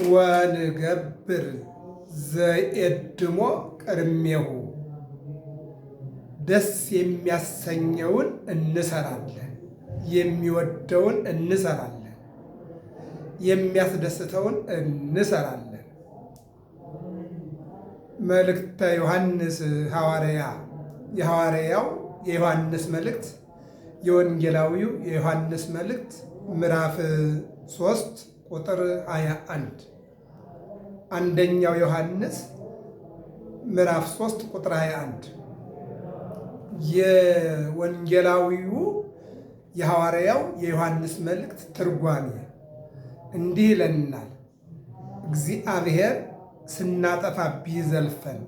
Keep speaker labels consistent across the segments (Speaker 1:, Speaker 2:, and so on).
Speaker 1: ወንገብር ዘኤድሞ ቅድሜሁ ደስ የሚያሰኘውን እንሰራለን፣ የሚወደውን እንሰራለን፣ የሚያስደስተውን እንሰራለን። መልእክተ ዮሐንስ ሐዋርያ የሐዋርያው የዮሐንስ መልእክት የወንጌላዊው የዮሐንስ መልእክት ምዕራፍ 3 ቁጥር 21 አንደኛው ዮሐንስ ምዕራፍ 3 ቁጥር 21 የወንጌላዊው የሐዋርያው የዮሐንስ መልእክት ትርጓሜ እንዲህ ይለናል። እግዚአብሔር ስናጠፋ ቢዘልፈን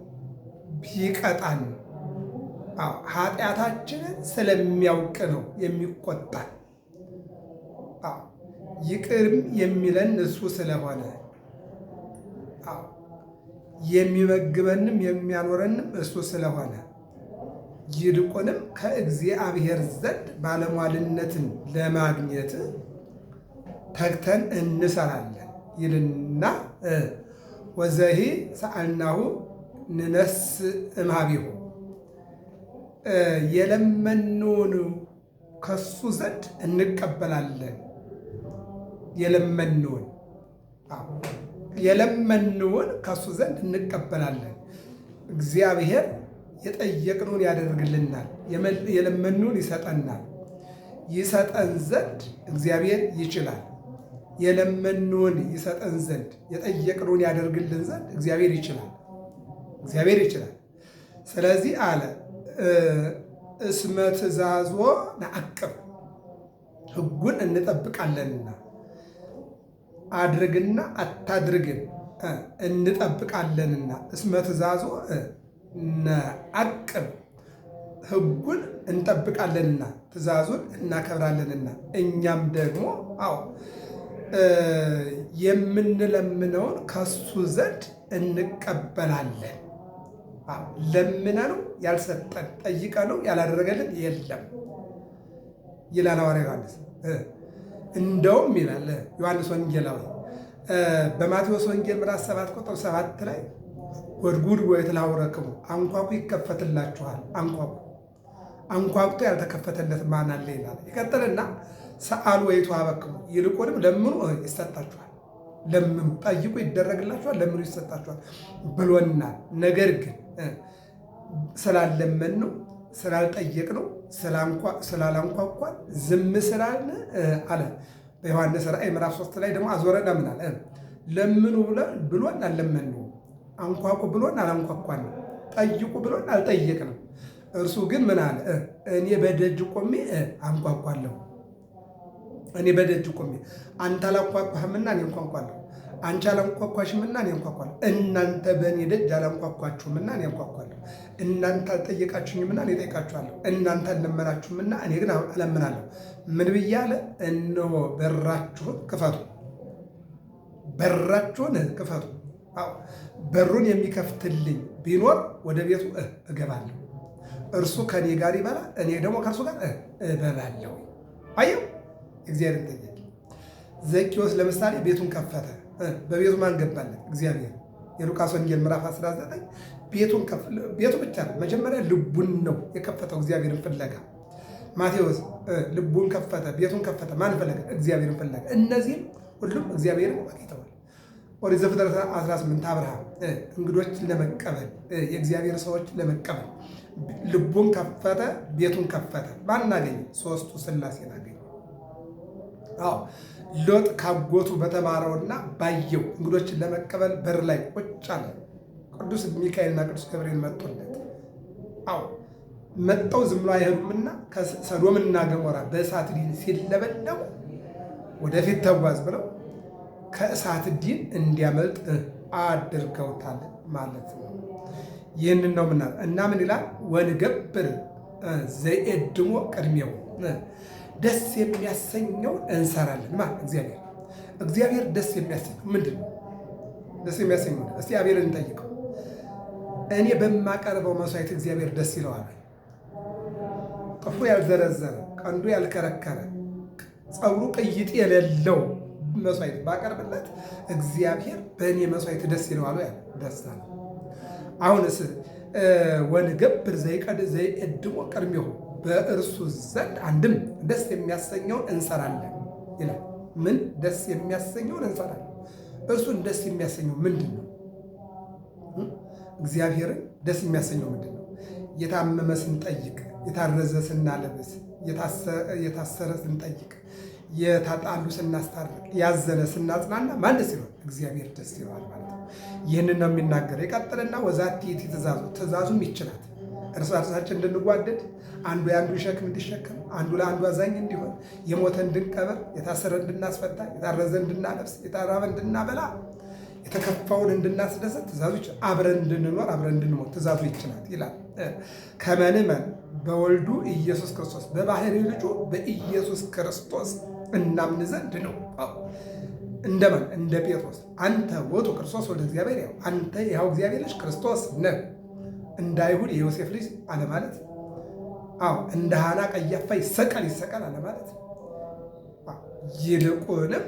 Speaker 1: ቢቀጣን ኃጢአታችንን ስለሚያውቅ ነው የሚቆጣን። ይቅርም የሚለን እሱ ስለሆነ የሚመግበንም የሚያኖረንም እሱ ስለሆነ ይልቁንም ከእግዚአብሔር ዘንድ ባለሟልነትን ለማግኘት ተግተን እንሰራለን ይልና ወዘሂ ሰአልናሁ ንነስ እምኀቤሁ የለመኑን ከሱ ዘንድ እንቀበላለን። የለመኑን ከሱ ዘንድ እንቀበላለን። እግዚአብሔር የጠየቅነውን ያደርግልናል፣ የለመኑን ይሰጠናል። ይሰጠን ዘንድ እግዚአብሔር ይችላል። የለመኑን ይሰጠን ዘንድ የጠየቅነውን ያደርግልን ዘንድ እግዚአብሔር ይችላል። ስለዚህ አለ እስመ ትእዛዞ ነዐቅብ ሕጉን እንጠብቃለንና አድርግና አታድርግን እንጠብቃለንና እስመ ትእዛዞ ነዐቅብ ሕጉን እንጠብቃለንና ትእዛዙን እናከብራለንና እኛም ደግሞ የምንለምነውን ከሱ ዘንድ እንቀበላለን። ለምነነው ያልሰጠን ጠይቀነው ያላደረገልን የለም ይላል ሐዋርያ ዮሐንስ። እንደውም ይላል ዮሐንስ ወንጌላዊ በማቴዎስ ወንጌል ምዕራፍ 7 ቁጥር 7 ላይ ወድጉድ ወይትላውረክሙ አንኳኩ ይከፈትላችኋል፣ አንኳኩቶ ያልተከፈተለት ማን አለ ይላል። ይቀጥልና ሰአሉ ወይትወሀበክሙ ይልቁንም ለምኑ ይሰጣችኋል፣ ለምኑ ጠይቁ ይደረግላችኋል፣ ለምኑ ይሰጣችኋል ብሎናል። ነገር ግን ስላለመንነው ስላልጠየቅነው ስላላንኳኳን ዝም ስላልን አለ። በዮሐንስ ራእይ ምዕራፍ 3 ላይ ደግሞ አዞረና ምን አለ? ለምኑ ብሎን አልለመንነውም፣ አንኳኩ ብሎን አላንኳኳንም፣ ጠይቁ ብሎን አልጠየቅንም። እርሱ ግን ምን አለ? እኔ በደጅ ቆሜ አንኳኳለሁ። እኔ በደጅ ቆሜ አንተ አላንኳኳህምና እኔ አንኳኳለሁ፣ አንቺ አላንኳኳሽምና እኔ አንኳኳለሁ። እናንተ በእኔ ደጅ አላንኳኳችሁምና እኔ አንኳኳለሁ። እናንተ አልጠየቃችሁኝምና እኔ እጠይቃችኋለሁ። እናንተ አልለመናችሁምና እኔ ግን እለምናለሁ። ምን ብያለ? እነሆ በራችሁን ክፈቱ፣ በራችሁን ክፈቱ። በሩን የሚከፍትልኝ ቢኖር ወደ ቤቱ እገባለሁ፣ እርሱ ከኔ ጋር ይበላል፣ እኔ ደግሞ ከእርሱ ጋር እበላለሁ። አየው እግዚአብሔር ጠየቅ። ዘኬዎስ ለምሳሌ ቤቱን ከፈተ። በቤቱ ማን ገባለት? እግዚአብሔር። የሉቃስ ወንጌል ምዕራፍ 19 ቤቱ ብቻ ነው መጀመሪያ ልቡን ነው የከፈተው እግዚአብሔርን ፍለጋ። ማቴዎስ ልቡን ከፈተ፣ ቤቱን ከፈተ። ማን ፈለገ? እግዚአብሔርን ፈለገ። እነዚህም ሁሉም እግዚአብሔርን አግኝተዋል። ኦሪት ዘፍጥረት 18 አብርሃም እንግዶችን ለመቀበል የእግዚአብሔር ሰዎችን ለመቀበል ልቡን ከፈተ፣ ቤቱን ከፈተ። ማን አገኘ? ሦስቱ ሥላሴን አገኘ። ሎጥ ካጎቱ በተማረውና ባየው እንግዶችን ለመቀበል በር ላይ ቁጭ አለ። ቅዱስ ሚካኤልና ቅዱስ ገብርኤል መጡለት። መጠው ዝም ብሎ አይሄዱምና ከሰዶምና ገሞራ በእሳት ዲን ሲለበለቡ ወደፊት ተጓዝ ብለው ከእሳት ዲን እንዲያመልጥ አድርገውታል ማለት ነው። ይህንን ነው ምናል እና ምን ይላል? ወንገብር ዘኤድሞ ቅድሜው ደስ የሚያሰኘውን እንሰራለን። ማለት እግዚአብሔር ደስ የሚያሰኘው ምንድን ነው? ደስ የሚያሰኘው እስቲ አቤልን እንጠይቀው። እኔ በማቀርበው መስዋዕት እግዚአብሔር ደስ ይለዋል? ጥፍሩ ያልዘረዘረ፣ ቀንዱ ያልከረከረ፣ ፀጉሩ ቅይጥ የሌለው መስዋዕት ባቀርብለት እግዚአብሔር በእኔ መስዋዕት ደስ ይለዋል ያለ ደስታ ነው። አሁንስ ወንገብር ዘይቀድሞ ቅድሜሁ በእርሱ ዘንድ አንድም ደስ የሚያሰኘውን እንሰራለን ይላል። ምን ደስ የሚያሰኘውን እንሰራለን? እርሱን ደስ የሚያሰኘው ምንድን ነው? እግዚአብሔርን ደስ የሚያሰኘው ምንድን ነው? የታመመ ስንጠይቅ፣ የታረዘ ስናለብስ፣ የታሰረ ስንጠይቅ፣ የተጣሉ ስናስታርቅ፣ ያዘነ ስናጽናና ማን ደስ ይለዋል? እግዚአብሔር ደስ ይለዋል ማለት ነው። ይህንን ነው የሚናገረው። የቀጥልና ወዛቲ ትእዛዙ ትእዛዙም ይችላል እርስ በርሳችን እንድንጓደድ፣ አንዱ የአንዱ ሸክም እንዲሸከም፣ አንዱ ለአንዱ አዛኝ እንዲሆን፣ የሞተ እንድንቀበር፣ የታሰረ እንድናስፈታ፣ የታረዘ እንድናለብስ፣ የተራበ እንድናበላ፣ የተከፋውን እንድናስደሰት ትእዛዙ ይችላል። አብረን እንድንኖር አብረን እንድንሞት ትእዛዙ ይችላል ይላል። ከመንመን በወልዱ ኢየሱስ ክርስቶስ በባህሪ ልጁ በኢየሱስ ክርስቶስ እናምን ዘንድ ነው። እንደማን? እንደ ጴጥሮስ አንተ ውእቱ ክርስቶስ ወልደ እግዚአብሔር፣ ያው አንተ ያው እግዚአብሔር ልጅ ክርስቶስ ነህ። እንደ አይሁድ የዮሴፍ ልጅ አለማለት። አዎ እንደ ሐና ቀያፋ ይሰቀል አለማለት። ይልቁንም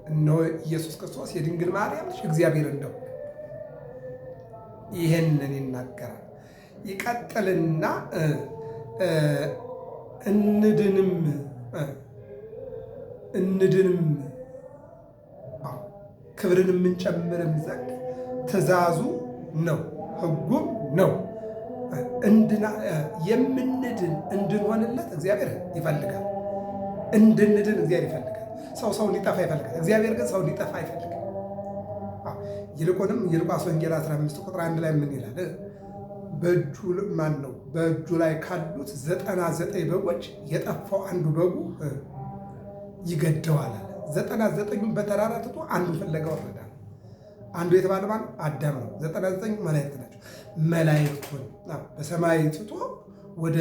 Speaker 1: እነሆ ኢየሱስ ክርስቶስ የድንግል ማርያም ልጅ እግዚአብሔር እንደው ይሄንን ይናገራል። ይቀጥልና እንድንም ክብርን የምንጨምርም ዘንድ ትእዛዙ ነው፣ ሕጉም ነው። የምንድን እንድንሆንለት እግዚአብሔር ይፈልጋል። እንድንድን እግዚአብሔር ይፈልጋል። ሰው እንዲጠፋ ይፈልጋል። እግዚአብሔር ግን ሰው እንዲጠፋ አይፈልግም። ይልቁንም የሉቃስ ወንጌል 15 ቁጥር 1 ላይ ምን ይላል? በእጁ ላይ ካሉት 99 በጎች የጠፋው አንዱ በጉ ይገደዋል አለ። 99ኙን በተራራ ትቶ አንዱን ፍለጋ ወረደ። አንዱ የተባለ ማን? አዳም ነው። 99 መላእክት ናቸው። መላእክቱን በሰማይ ትቶ ወደ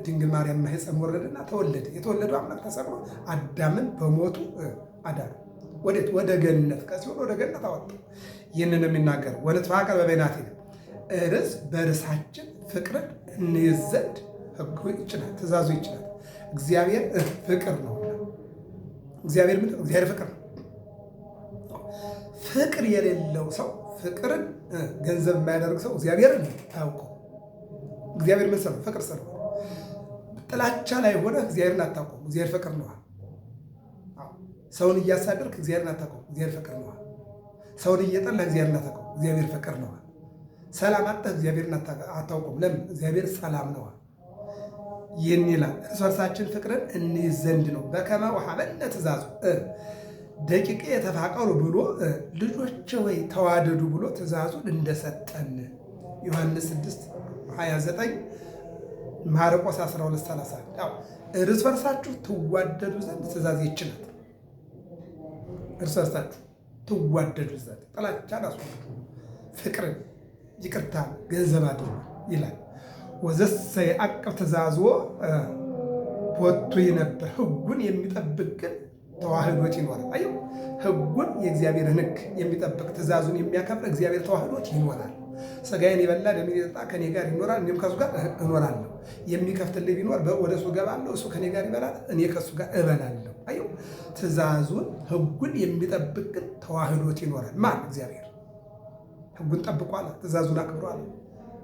Speaker 1: ድንግል ማርያም ማኅፀን ወረደና ተወለደ። የተወለደው አምላክ ተሰቅሎ አዳምን በሞቱ አዳነ። ወዴት? ወደ ገነት። ከሲኦል ወደ ገነት አወጣው። ይህንን የሚናገር ወንትፋቀር በበይናቲነ እርስ በርሳችን ፍቅርን እንይዝ ዘንድ ሕጉ ይችላል፣ ትእዛዙ ይችላል። እግዚአብሔር ፍቅር ነው። እግዚአብሔር ምንድን ነው? እግዚአብሔር ፍቅር ነው። ፍቅር የሌለው ሰው፣ ፍቅርን ገንዘብ የማያደርግ ሰው እግዚአብሔርን አያውቀው። እግዚአብሔር ምን ሰው? ፍቅር ሰው። ጥላቻ ላይ ሆነ እግዚአብሔርን አታውቀው። እግዚአብሔር ፍቅር ነው። ሰውን እያሳደርክ እግዚአብሔርን አታውቀው። እግዚአብሔር ፍቅር ነው። ሰውን እየጠላ እግዚአብሔርን አታውቀው። እግዚአብሔር ፍቅር ነው። ሰላም አጣህ እግዚአብሔርን አታውቀውም። ለምን? እግዚአብሔር ሰላም ነው። ይህን ይላል እርስ በርሳችን ፍቅርን እንይዝ ዘንድ ነው። በከመ ወሀበነ ትእዛዙ ደቂቄ የተፋቀሩ ብሎ ልጆች ወይ ተዋደዱ ብሎ ትእዛዙን እንደሰጠን ዮሐንስ 6:29 ማርቆስ 12:30 እርስ በርሳችሁ ትዋደዱ ዘንድ ትእዛዝ ይችላል። እርስ በርሳችሁ ትዋደዱ ዘንድ ጥላቻን አስወግዱ፣ ፍቅርን ይቅርታን ገንዘብ አድርጉ ይላል። ወዘሰ የአቅብ ትእዛዞ ቦቱ ይነብር፣ ሕጉን የሚጠብቅ ግን ተዋህዶት ይኖራል። አየው፣ ሕጉን የእግዚአብሔርን ሕግ የሚጠብቅ ትእዛዙን የሚያከብር እግዚአብሔር ተዋህዶት ይኖራል። ሥጋዬን የበላ ደሜን የጠጣ ከኔ ጋር ይኖራል፣ እኔም ከእሱ ጋር እኖራለሁ። የሚከፍትልኝ ቢኖር ወደ እሱ እገባለሁ፣ እሱ ከኔ ጋር ይበላል፣ እኔ ከእሱ ጋር እበላለሁ። አየው፣ ትእዛዙን ሕጉን የሚጠብቅ ግን ተዋህዶት ይኖራል። ማን? እግዚአብሔር። ሕጉን ጠብቋል፣ ትእዛዙን አክብሯል፣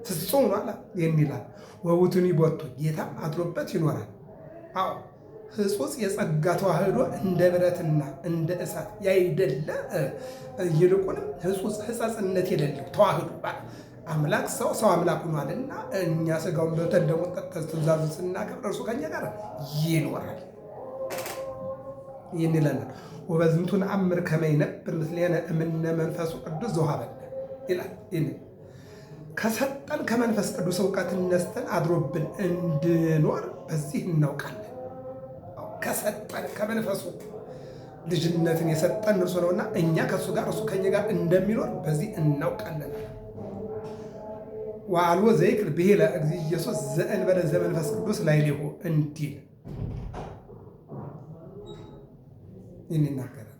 Speaker 1: ፍጹም ሆኗል። ይህን ይላል ወውቱኒ ቦቱ፣ ጌታ አድሮበት ይኖራል። አዎ ሕጹጽ የጸጋ ተዋህዶ እንደ ብረትና እንደ እሳት ያይደለ፣ ይልቁንም ሕጹጽ ሕጸጽነት የሌለው ተዋህዶ አምላክ ሰው አምላክ ሆኗልና እኛ ሥጋውን በልተን ደግሞ ጠጥተን ትእዛዙን ስናከብር እርሱ ከኛ ጋር ይኖራል። ይህን ይለናል። ወበዝንቱ ነአምር ከመ ይነብር ምስሌነ እምነ መንፈሱ ቅዱስ ዘወሀበነ ይላል። ከሰጠን ከመንፈስ ቅዱስ እውቀትን ነስተን አድሮብን እንድኖር በዚህ እናውቃለን። ከሰጠን ከመንፈሱ ልጅነትን የሰጠን እርሱ ነውና እኛ ከእሱ ጋር እሱ ከኛ ጋር እንደሚኖር በዚህ እናውቃለን። ወአልቦ ዘይክል ብሂለ እግዚእ ኢየሱስ ዘእንበለ ዘመንፈስ ቅዱስ ላዕሌሁ እንዲል ይናገራል።